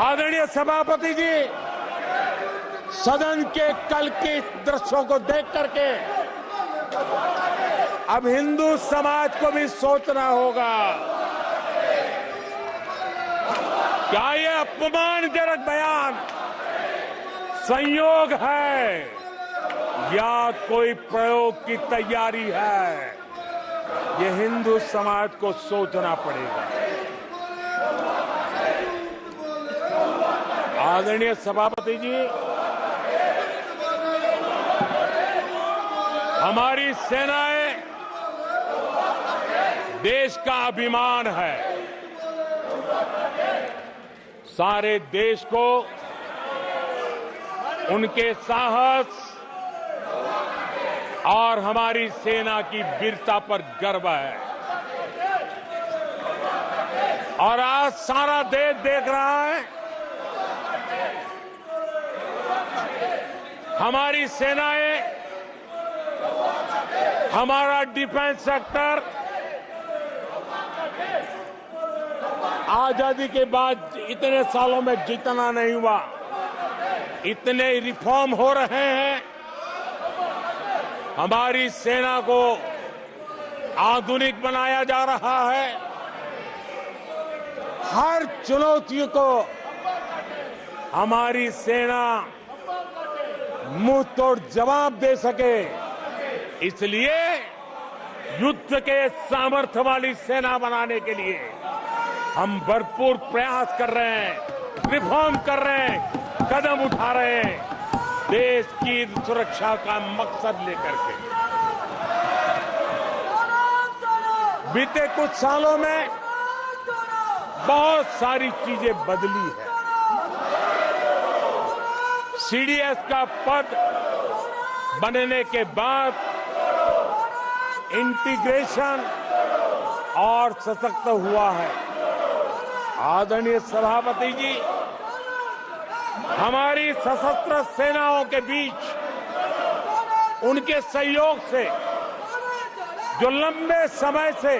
आदरणीय सभापति जी, सदन के कल के दृश्यों को देख करके अब हिंदू समाज को भी सोचना होगा, क्या ये अपमानजनक बयान संयोग है या कोई प्रयोग की तैयारी है? ये हिंदू समाज को सोचना पड़ेगा। आदरणीय सभापति जी, हमारी सेनाएं देश का अभिमान है। सारे देश को उनके साहस और हमारी सेना की वीरता पर गर्व है और आज सारा देश देख रहा है हमारी सेनाएं, हमारा डिफेंस सेक्टर आजादी के बाद इतने सालों में जितना नहीं हुआ, इतने रिफॉर्म हो रहे हैं। हमारी सेना को आधुनिक बनाया जा रहा है। हर चुनौती को हमारी सेना मुंह तोड़ जवाब दे सके, इसलिए युद्ध के सामर्थ्य वाली सेना बनाने के लिए हम भरपूर प्रयास कर रहे हैं, रिफॉर्म कर रहे हैं, कदम उठा रहे हैं देश की सुरक्षा का मकसद लेकर के। बीते कुछ सालों में बहुत सारी चीजें बदली है। सीडीएस का पद बनने के बाद इंटीग्रेशन और सशक्त हुआ है। आदरणीय सभापति जी, हमारी सशस्त्र सेनाओं के बीच उनके सहयोग से जो लंबे समय से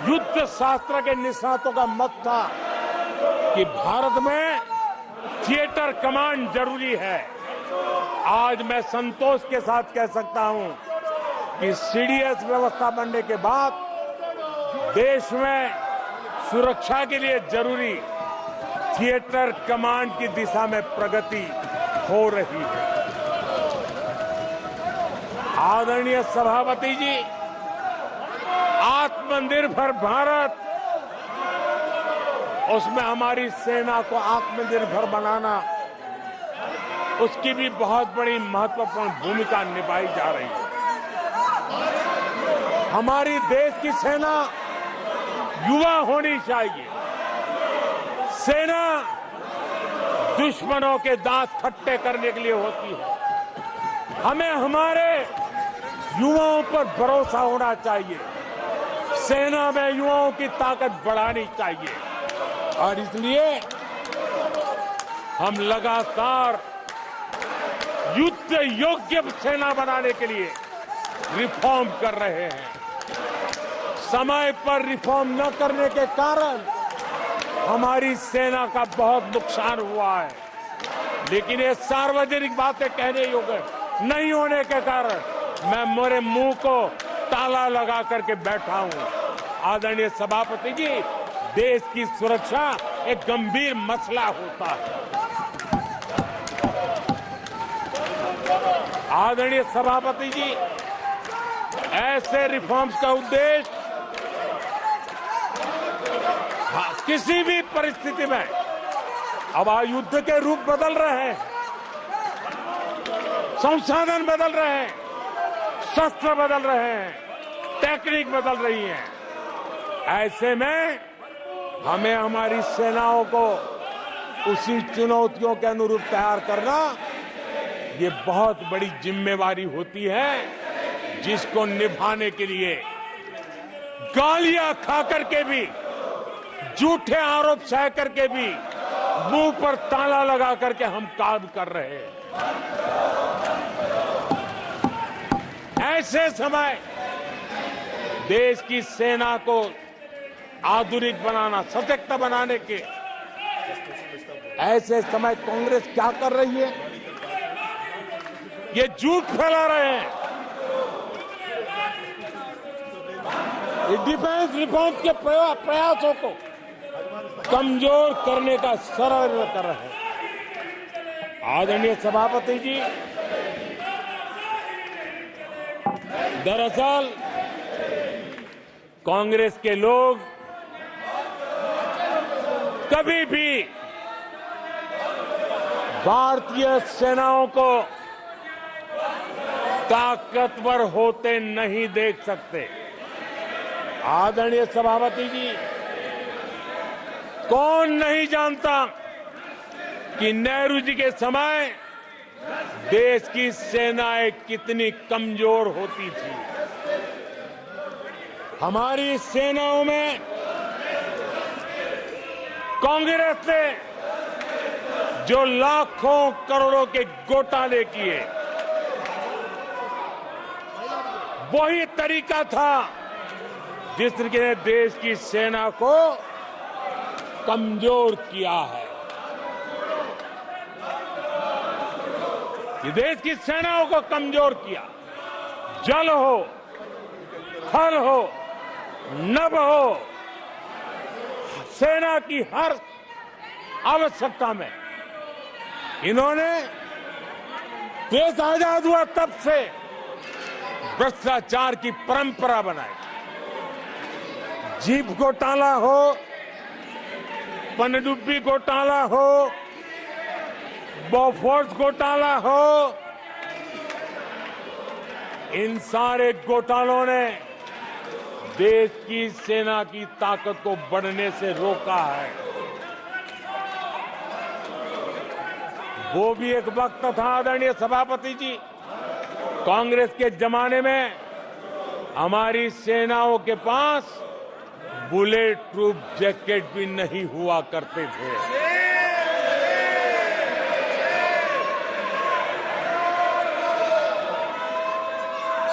युद्ध शास्त्र के निष्णातों का मत था कि भारत में थिएटर कमांड जरूरी है, आज मैं संतोष के साथ कह सकता हूं कि सीडीएस व्यवस्था बनने के बाद देश में सुरक्षा के लिए जरूरी थिएटर कमांड की दिशा में प्रगति हो रही है। आदरणीय सभापति जी, आत्मनिर्भर भारत, उसमें हमारी सेना को आत्मनिर्भर बनाना, उसकी भी बहुत बड़ी महत्वपूर्ण भूमिका निभाई जा रही है। हमारी देश की सेना युवा होनी चाहिए। सेना दुश्मनों के दांत खट्टे करने के लिए होती है। हमें हमारे युवाओं पर भरोसा होना चाहिए। सेना में युवाओं की ताकत बढ़ानी चाहिए और इसलिए हम लगातार युद्ध योग्य सेना बनाने के लिए रिफॉर्म कर रहे हैं। समय पर रिफॉर्म न करने के कारण हमारी सेना का बहुत नुकसान हुआ है, लेकिन ये सार्वजनिक बातें कहने योग्य नहीं होने के कारण मैं मेरे मुंह को ताला लगा करके बैठा हूं। आदरणीय सभापति जी, देश की सुरक्षा एक गंभीर मसला होता है। आदरणीय सभापति जी, ऐसे रिफॉर्म्स का उद्देश्य किसी भी परिस्थिति में, अब युद्ध के रूप बदल रहे हैं, संसाधन बदल रहे हैं, शस्त्र बदल रहे हैं, टेक्निक बदल रही है। ऐसे में हमें हमारी सेनाओं को उसी चुनौतियों के अनुरूप तैयार करना, ये बहुत बड़ी जिम्मेवारी होती है, जिसको निभाने के लिए गालियां खा करके भी, झूठे आरोप सह करके भी, मुंह पर ताला लगा करके हम काम कर रहे हैं। ऐसे समय देश की सेना को आधुनिक बनाना, सशक्त बनाने के ऐसे समय कांग्रेस क्या कर रही है? ये झूठ फैला रहे हैं। डिफेंस रिफॉर्म के प्रयासों को कमजोर करने का षड्यंत्र कर रहे हैं। आदरणीय सभापति जी, दरअसल कांग्रेस के लोग कभी भी भारतीय सेनाओं को ताकतवर होते नहीं देख सकते। आदरणीय सभापति जी, कौन नहीं जानता कि नेहरू जी के समय देश की सेनाएं कितनी कमजोर होती थी। हमारी सेनाओं में कांग्रेस ने जो लाखों करोड़ों के घोटाले किए, वही तरीका था जिसने देश की सेना को कमजोर किया है। ये देश की सेनाओं को कमजोर किया। जल हो, थल हो, नभ हो, सेना की हर आवश्यकता में इन्होंने देश आजाद हुआ तब से भ्रष्टाचार की परंपरा बनाई। जीप घोटाला हो, पनडुब्बी घोटाला हो, बोफोर्स घोटाला हो, इन सारे घोटालों ने देश की सेना की ताकत को बढ़ने से रोका है। वो भी एक वक्त था आदरणीय सभापति जी, कांग्रेस के जमाने में हमारी सेनाओं के पास बुलेट प्रूफ जैकेट भी नहीं हुआ करते थे।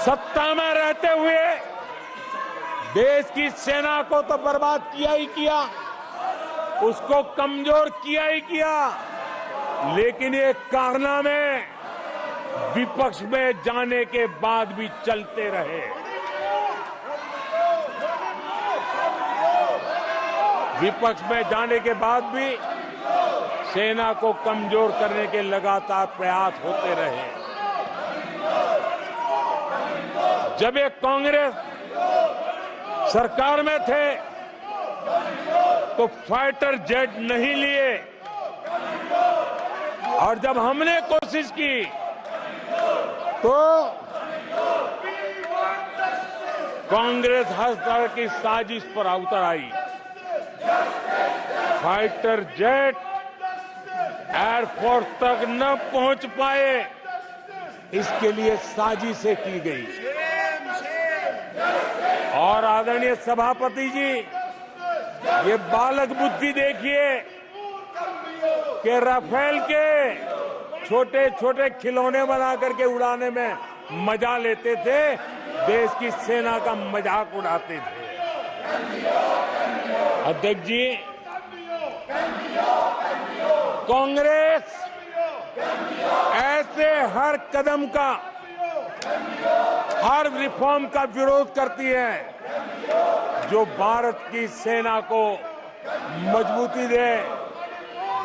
सत्ता में रहते हुए देश की सेना को तो बर्बाद किया ही किया, उसको कमजोर किया ही किया, लेकिन ये कारनामे विपक्ष में जाने के बाद भी चलते रहे। विपक्ष में जाने के बाद भी सेना को कमजोर करने के लगातार प्रयास होते रहे। जब ये कांग्रेस सरकार में थे तो फाइटर जेट नहीं लिए, और जब हमने कोशिश की तो कांग्रेस हर तरह की साजिश पर उतर आई। फाइटर जेट एयरफोर्स तक न पहुंच पाए, इसके लिए साजिशें की गई। और आदरणीय सभापति जी, ये बालक बुद्धि देखिए कि राफेल के छोटे छोटे खिलौने बना करके उड़ाने में मजा लेते थे, देश की सेना का मजाक उड़ाते थे। अध्यक्ष जी, कांग्रेस ऐसे हर कदम का, हर रिफॉर्म का विरोध करती है जो भारत की सेना को मजबूती दे,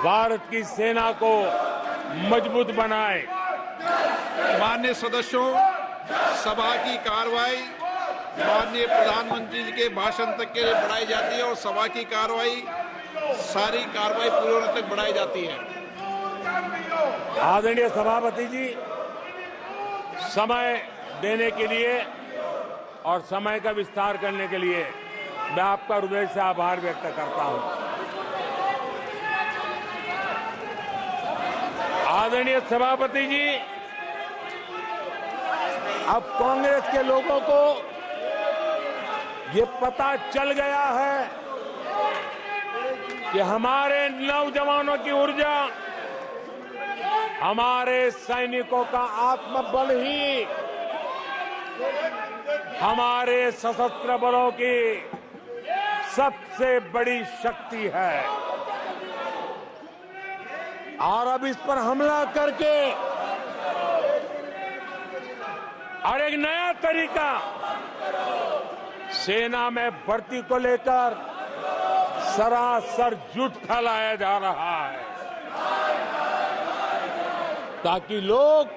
भारत की सेना को मजबूत बनाए। माननीय सदस्यों, सभा की कार्रवाई माननीय प्रधानमंत्री जी के भाषण तक के लिए बढ़ाई जाती है और सभा की कार्रवाई, सारी कार्रवाई पूरे होने तक बढ़ाई जाती है। आदरणीय सभापति जी, समय देने के लिए और समय का विस्तार करने के लिए मैं आपका हृदय से आभार व्यक्त करता हूं। आदरणीय सभापति जी, अब कांग्रेस के लोगों को ये पता चल गया है कि हमारे नौजवानों की ऊर्जा, हमारे सैनिकों का आत्मबल ही हमारे सशस्त्र बलों की सबसे बड़ी शक्ति है। और अब इस पर हमला करके और एक नया तरीका सेना में भर्ती को लेकर सरासर झूठ फैलाया जा रहा है ताकि लोग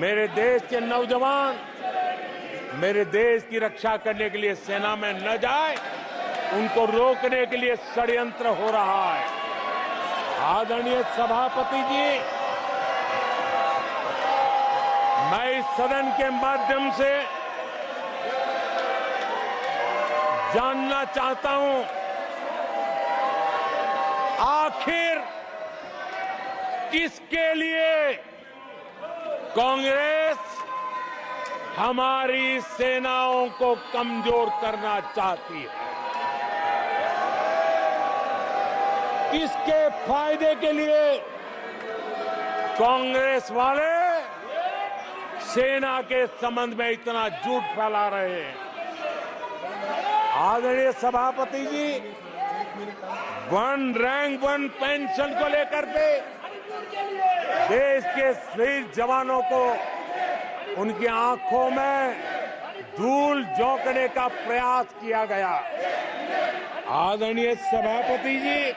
मेरे देश के नौजवान मेरे देश की रक्षा करने के लिए सेना में न जाए, उनको रोकने के लिए षड्यंत्र हो रहा है। आदरणीय सभापति जी, मैं इस सदन के माध्यम से जानना चाहता हूं, आखिर किसके लिए कांग्रेस हमारी सेनाओं को कमजोर करना चाहती है? किसके फायदे के लिए कांग्रेस वाले सेना के संबंध में इतना झूठ फैला रहे हैं? आदरणीय सभापति जी, वन रैंक वन पेंशन को लेकर के देश के शहीद जवानों को उनकी आंखों में धूल झोंकने का प्रयास किया गया। आदरणीय सभापति जी,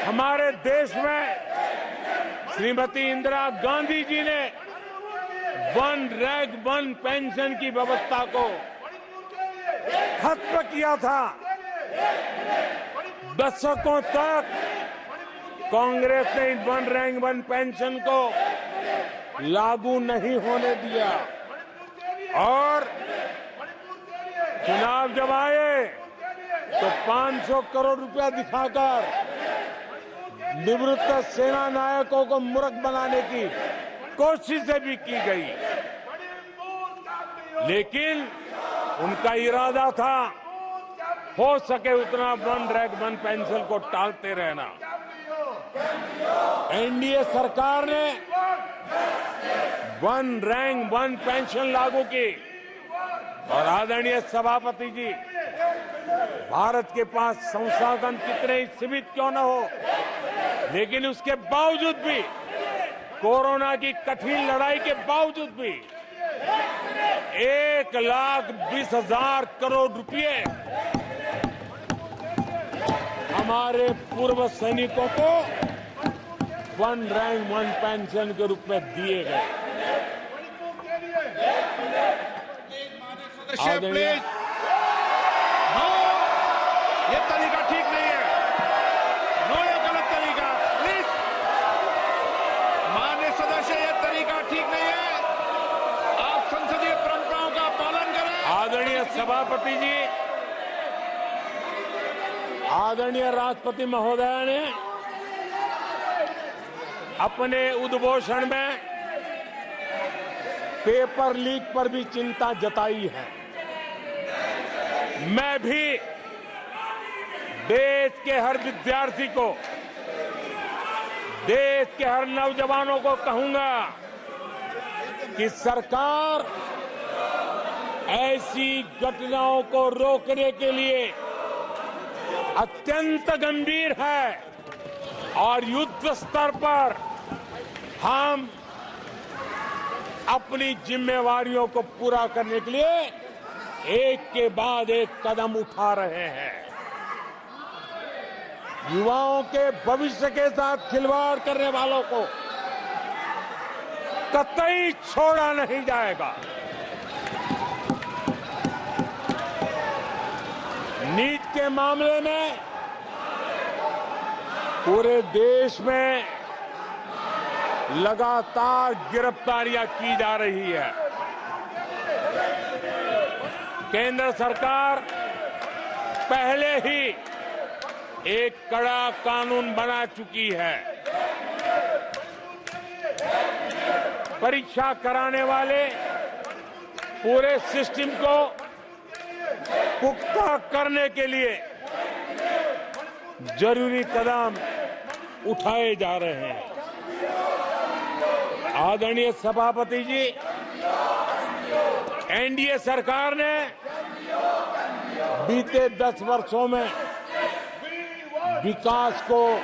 हमारे देश में श्रीमती इंदिरा गांधी जी ने वन रैंक वन पेंशन की व्यवस्था को खत्म किया था। दशकों तक कांग्रेस ने इस वन रैंक वन पेंशन को लागू नहीं होने दिया और चुनाव जब आए तो 500 करोड़ रुपया दिखाकर निवृत्त सेना नायकों को मूर्ख बनाने की कोशिशें भी की गई, लेकिन उनका इरादा था हो सके उतना वन रैंक वन पेंशन को टालते रहना। एनडीए सरकार ने वन रैंक वन पेंशन लागू की और आदरणीय सभापति जी, भारत के पास संसाधन कितने ही सीमित क्यों न हो, लेकिन उसके बावजूद भी, कोरोना की कठिन लड़ाई के बावजूद भी 1,20,000 करोड़ रुपए हमारे पूर्व सैनिकों को वन रैंक वन पेंशन के रूप में दिए गए। प्लीज, नो, ये तरीका ठीक नहीं है। नो, ये गलत तरीका। प्लीज, माननीय सदस्य, ये तरीका ठीक नहीं है। आप संसदीय परंपराओं का पालन करें। आदरणीय सभापति जी, आदरणीय राष्ट्रपति महोदय ने अपने उद्घोषण में पेपर लीक पर भी चिंता जताई है। मैं भी देश के हर विद्यार्थी को, देश के हर नौजवानों को कहूंगा कि सरकार ऐसी घटनाओं को रोकने के लिए अत्यंत गंभीर है और युद्ध स्तर पर हम अपनी जिम्मेवारियों को पूरा करने के लिए एक के बाद एक कदम उठा रहे हैं। युवाओं के भविष्य के साथ खिलवाड़ करने वालों को कतई छोड़ा नहीं जाएगा। नीट के मामले में पूरे देश में लगातार गिरफ्तारियां की जा रही है। केंद्र सरकार पहले ही एक कड़ा कानून बना चुकी है। परीक्षा कराने वाले पूरे सिस्टम को पुख्ता करने के लिए जरूरी कदम उठाए जा रहे हैं। आदरणीय सभापति जी, एनडीए सरकार ने बीते 10 वर्षों में विकास को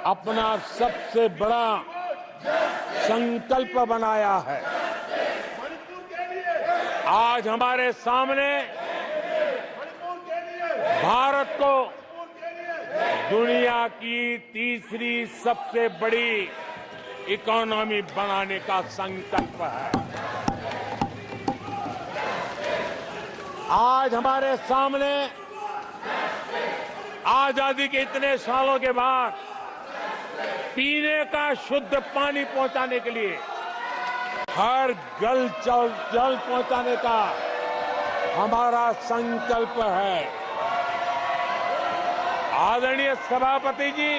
अपना सबसे बड़ा संकल्प बनाया है। आज हमारे सामने भारत को दुनिया की तीसरी सबसे बड़ी इकोनॉमी बनाने का संकल्प है। आज हमारे सामने आजादी के इतने सालों के बाद पीने का शुद्ध पानी पहुंचाने के लिए हर जल पहुंचाने का हमारा संकल्प है। आदरणीय सभापति जी,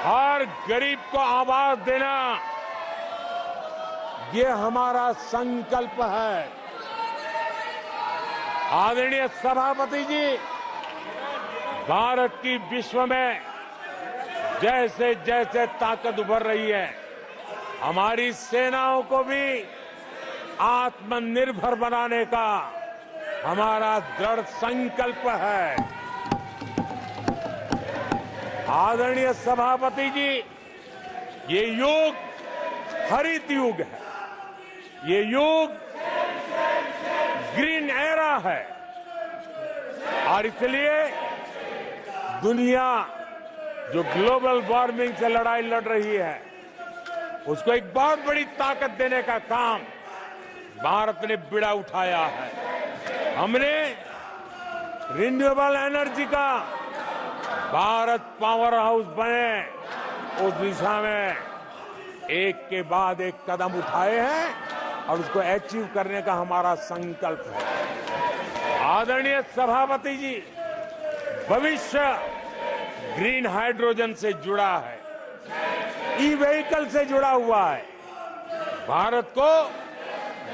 हर गरीब को आवाज देना ये हमारा संकल्प है। आदरणीय सभापति जी, भारत की विश्व में जैसे जैसे ताकत उभर रही है, हमारी सेनाओं को भी आत्मनिर्भर बनाने का हमारा दृढ़ संकल्प है। आदरणीय सभापति जी, ये युग हरित युग है, ये युग ग्रीन एरा है और इसलिए दुनिया जो ग्लोबल वार्मिंग से लड़ाई लड़ रही है, उसको एक बहुत बड़ी ताकत देने का काम भारत ने बीड़ा उठाया है। हमने रिन्यूएबल एनर्जी का भारत पावर हाउस बने, उस दिशा में एक के बाद एक कदम उठाए हैं और उसको अचीव करने का हमारा संकल्प है। आदरणीय सभापति जी, भविष्य ग्रीन हाइड्रोजन से जुड़ा है, ई व्हीकल से जुड़ा हुआ है। भारत को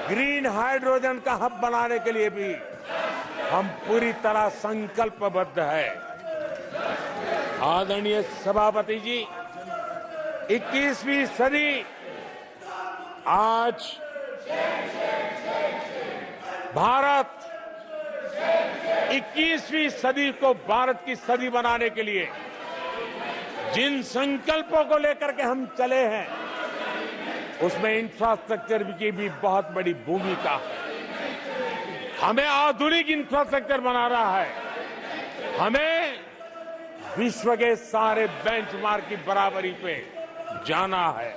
ग्रीन हाइड्रोजन का हब बनाने के लिए भी हम पूरी तरह संकल्पबद्ध है। आदरणीय सभापति जी, 21वीं सदी आज भारत 21वीं सदी को भारत की सदी बनाने के लिए जिन संकल्पों को लेकर के हम चले हैं, उसमें इंफ्रास्ट्रक्चर की भी बहुत बड़ी भूमिका है। हमें आधुनिक इंफ्रास्ट्रक्चर बना रहा है, हमें विश्व के सारे बेंचमार्क की बराबरी पे जाना है।